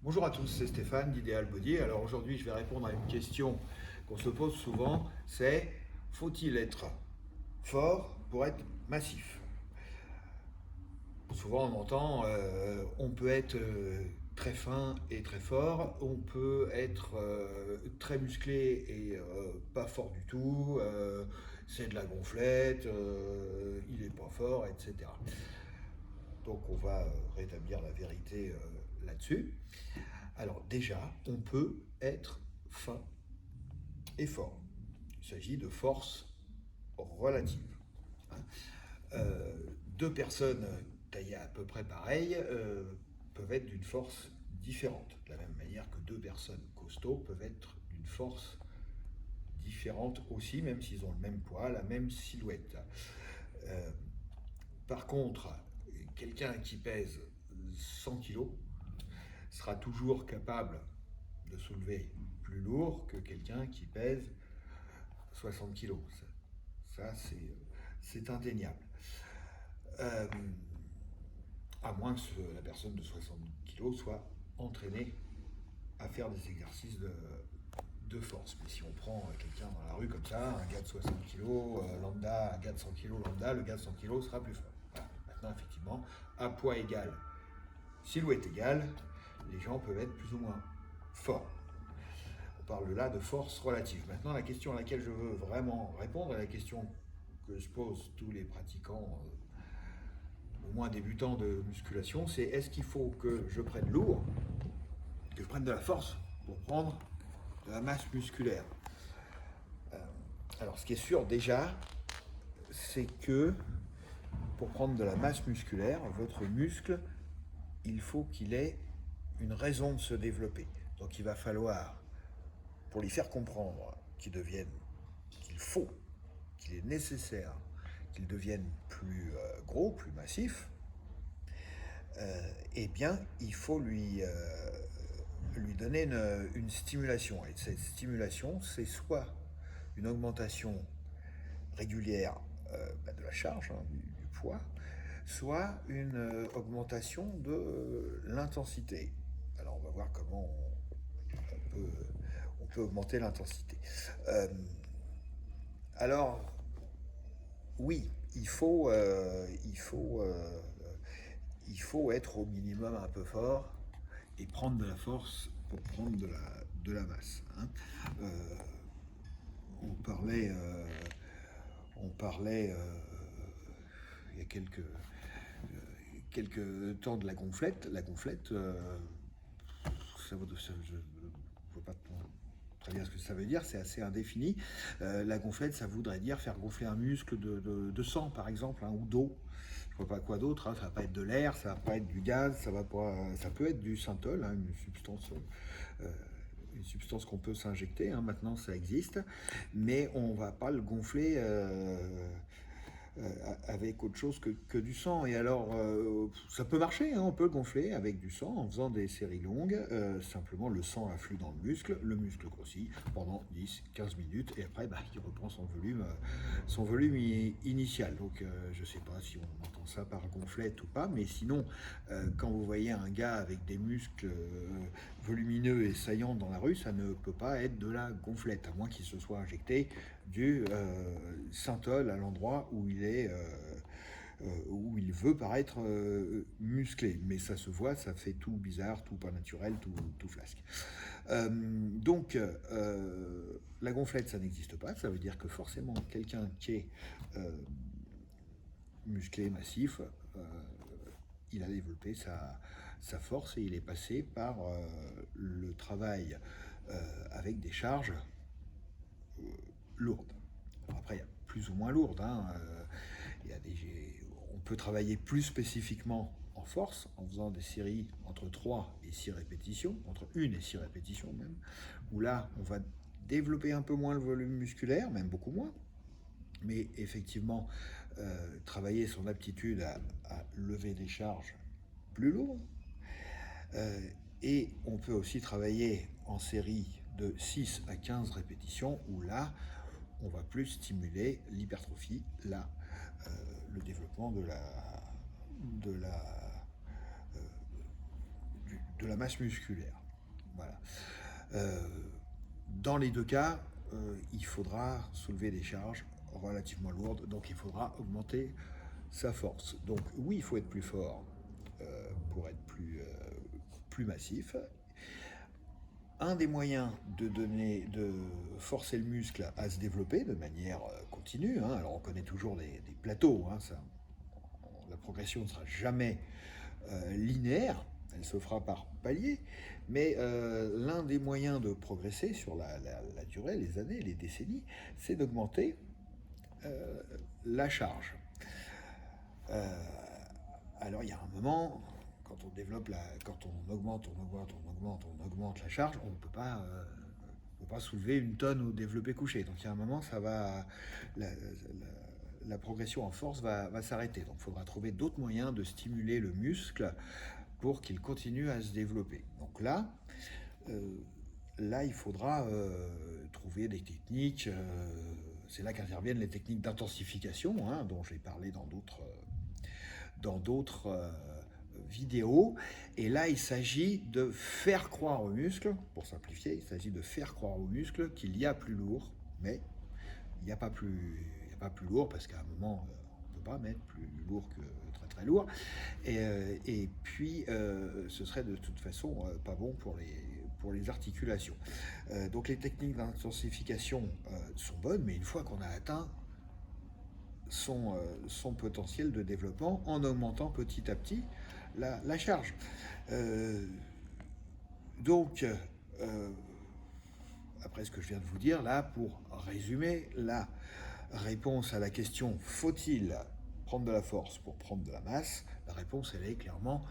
Bonjour à tous, c'est Stéphane d'Ideal Body. Alors aujourd'hui, je vais répondre à une question qu'on se pose souvent, c'est faut-il être fort pour être massif? Souvent on entend on peut être très fin et très fort, on peut être très musclé et pas fort du tout, c'est de la gonflette, il est pas fort, etc. Donc on va rétablir la vérité là-dessus. Alors déjà, on peut être fin et fort. Il s'agit de force relative. Hein. Deux personnes taillées à peu près pareilles peuvent être d'une force différente. De la même manière que deux personnes costauds peuvent être d'une force différente aussi, même s'ils ont le même poids, la même silhouette. Euh, Par contre, quelqu'un qui pèse 100 kg sera toujours capable de soulever plus lourd que quelqu'un qui pèse 60 kilos. Ça c'est indéniable. Euh, à moins que la personne de 60 kilos soit entraînée à faire des exercices de force. Mais si on prend quelqu'un dans la rue comme ça, un gars de 60 kilos lambda, un gars de 100 kilos lambda, le gars de 100 kilos sera plus fort. Voilà. Maintenant, effectivement, à poids égal, silhouette égale, les gens peuvent être plus ou moins forts. On parle là de force relative. Maintenant, la question à laquelle je veux vraiment répondre, et la question que se posent tous les pratiquants, au moins débutants de musculation, c'est est-ce qu'il faut que je prenne lourd, que je prenne de la force pour prendre de la masse musculaire? Alors, ce qui est sûr déjà, c'est que pour prendre de la masse musculaire, votre muscle, il faut qu'il ait une raison de se développer. Donc, il va falloir, pour lui faire comprendre qu'il faut, qu'il est nécessaire qu'il devienne plus gros, plus massif, eh bien, il faut lui donner une stimulation. Et cette stimulation, c'est soit une augmentation régulière de la charge, du poids, soit une augmentation de l'intensité. Alors, on va voir comment on peut augmenter l'intensité. Euh, alors, oui, il faut être au minimum un peu fort et prendre de la force pour prendre de la masse. Hein. Euh, on parlait, euh, on parlait il y a quelques temps de la gonflette. La gonflette, je ne vois pas très bien ce que ça veut dire, c'est assez indéfini. La gonflette, ça voudrait dire faire gonfler un muscle de sang, par exemple, hein, ou d'eau. Je vois pas quoi d'autre, hein. Ça va pas être de l'air, ça va pas être du gaz, ça peut être du synthol, hein, une substance qu'on peut s'injecter, hein. Maintenant ça existe, mais on va pas le gonfler avec autre chose que du sang. Et alors, ça peut marcher, hein, on peut le gonfler avec du sang en faisant des séries longues. Simplement, le sang afflue dans le muscle grossit pendant 10-15 minutes, et après, il reprend son volume initial. Donc, je ne sais pas si on entend ça par gonflette ou pas, mais sinon, quand vous voyez un gars avec des muscles volumineux et saillants dans la rue, ça ne peut pas être de la gonflette, à moins qu'il se soit injecté du synthol à l'endroit où il veut paraître musclé. Mais ça se voit, ça fait tout bizarre, tout pas naturel, tout flasque. Donc, la gonflette, ça n'existe pas. Ça veut dire que forcément, quelqu'un qui est musclé, massif, il a développé sa force et il est passé par le travail avec des charges lourdes. Alors après, il y a plus ou moins lourdes. Hein. On peut travailler plus spécifiquement en force en faisant des séries entre 3 et 6 répétitions, entre 1 et 6 répétitions même, où là, on va développer un peu moins le volume musculaire, même beaucoup moins, mais effectivement, travailler son aptitude à lever des charges plus lourdes. Et on peut aussi travailler en série de 6 à 15 répétitions, où là, on va plus stimuler l'hypertrophie, le développement de de la masse musculaire. Voilà. Dans les deux cas, il faudra soulever des charges relativement lourdes, donc il faudra augmenter sa force. Donc oui, il faut être plus fort pour être plus massif. Un des moyens de forcer le muscle à se développer de manière continue, hein, alors on connaît toujours des plateaux, hein, la progression ne sera jamais linéaire, elle se fera par palier, mais l'un des moyens de progresser sur la durée, les années, les décennies, c'est d'augmenter la charge. Alors il y a un moment, quand on développe quand on augmente la charge, on ne peut pas soulever une tonne au développé couché. Donc il y a un moment, la progression en force va s'arrêter. Donc il faudra trouver d'autres moyens de stimuler le muscle pour qu'il continue à se développer. Donc là, il faudra trouver des techniques. C'est là qu'interviennent les techniques d'intensification, hein, dont j'ai parlé dans d'autres vidéos. Et là, il s'agit de faire croire au muscle, pour simplifier, il s'agit de faire croire au muscle qu'il y a plus lourd, mais il n'y a pas plus lourd, parce qu'à un moment, on ne peut pas mettre plus lourd que très très lourd. Et puis, ce serait de toute façon pas bon pour les articulations. Donc les techniques d'intensification sont bonnes, mais une fois qu'on a atteint son potentiel de développement en augmentant petit à petit la charge. Donc, après ce que je viens de vous dire, là, pour résumer, la réponse à la question « Faut-il prendre de la force pour prendre de la masse ?» La réponse, elle est clairement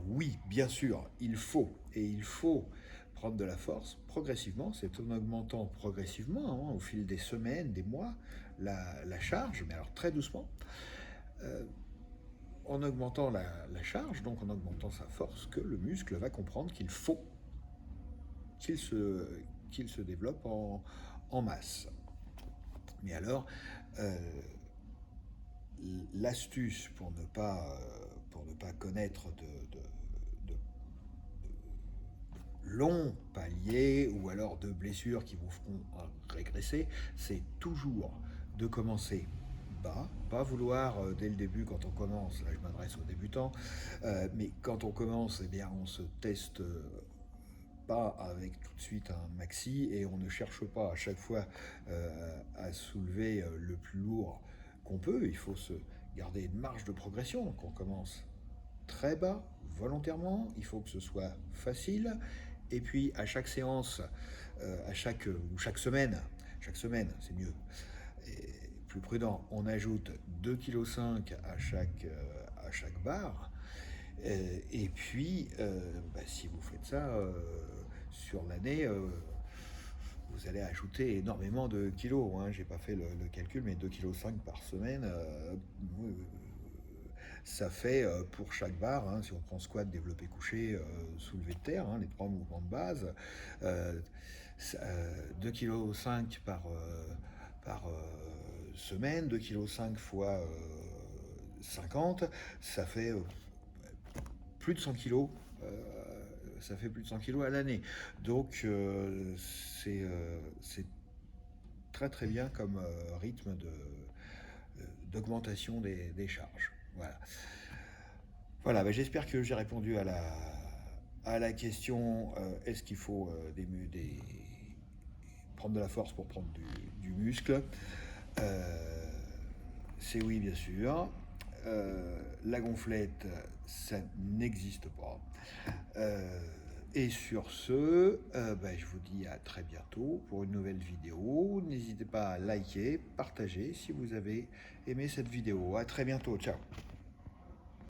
oui, bien sûr, il faut. Et il faut prendre de la force progressivement, c'est en augmentant progressivement, hein, au fil des semaines, des mois, la charge, mais alors très doucement, en augmentant la charge, donc en augmentant sa force, que le muscle va comprendre qu'il faut qu'il se développe en masse. Mais alors, l'astuce pour ne pas connaître de longs paliers ou alors de blessures qui vous feront régresser, c'est toujours de commencer bas, pas vouloir dès le début quand on commence, là je m'adresse aux débutants, mais quand on commence, eh bien on se teste pas avec tout de suite un maxi et on ne cherche pas à chaque fois à soulever le plus lourd qu'on peut. Il faut se garder une marge de progression, donc on commence très bas volontairement, il faut que ce soit facile, et puis à chaque séance, chaque semaine c'est mieux, et plus prudent, on ajoute 2,5 kg à chaque barre. Et puis, si vous faites ça sur l'année, vous allez ajouter énormément de kilos. Hein. J'ai pas fait le calcul, mais 2,5 kg par semaine, ça fait pour chaque barre, hein, si on prend squat, développé couché, soulevé de terre, hein, les 3 mouvements de base, 2,5 kg par semaine, 2,5 kg fois 50, ça fait plus de 100 kg. Ça fait plus de 100 kg à l'année. Donc c'est très très bien comme rythme d'augmentation des charges. Voilà, j'espère que j'ai répondu à la question est-ce qu'il faut prendre de la force pour prendre du muscle. C'est oui, bien sûr. La gonflette, ça n'existe pas. Et sur ce, je vous dis à très bientôt pour une nouvelle vidéo. N'hésitez pas à liker, partager si vous avez aimé cette vidéo. À très bientôt, ciao.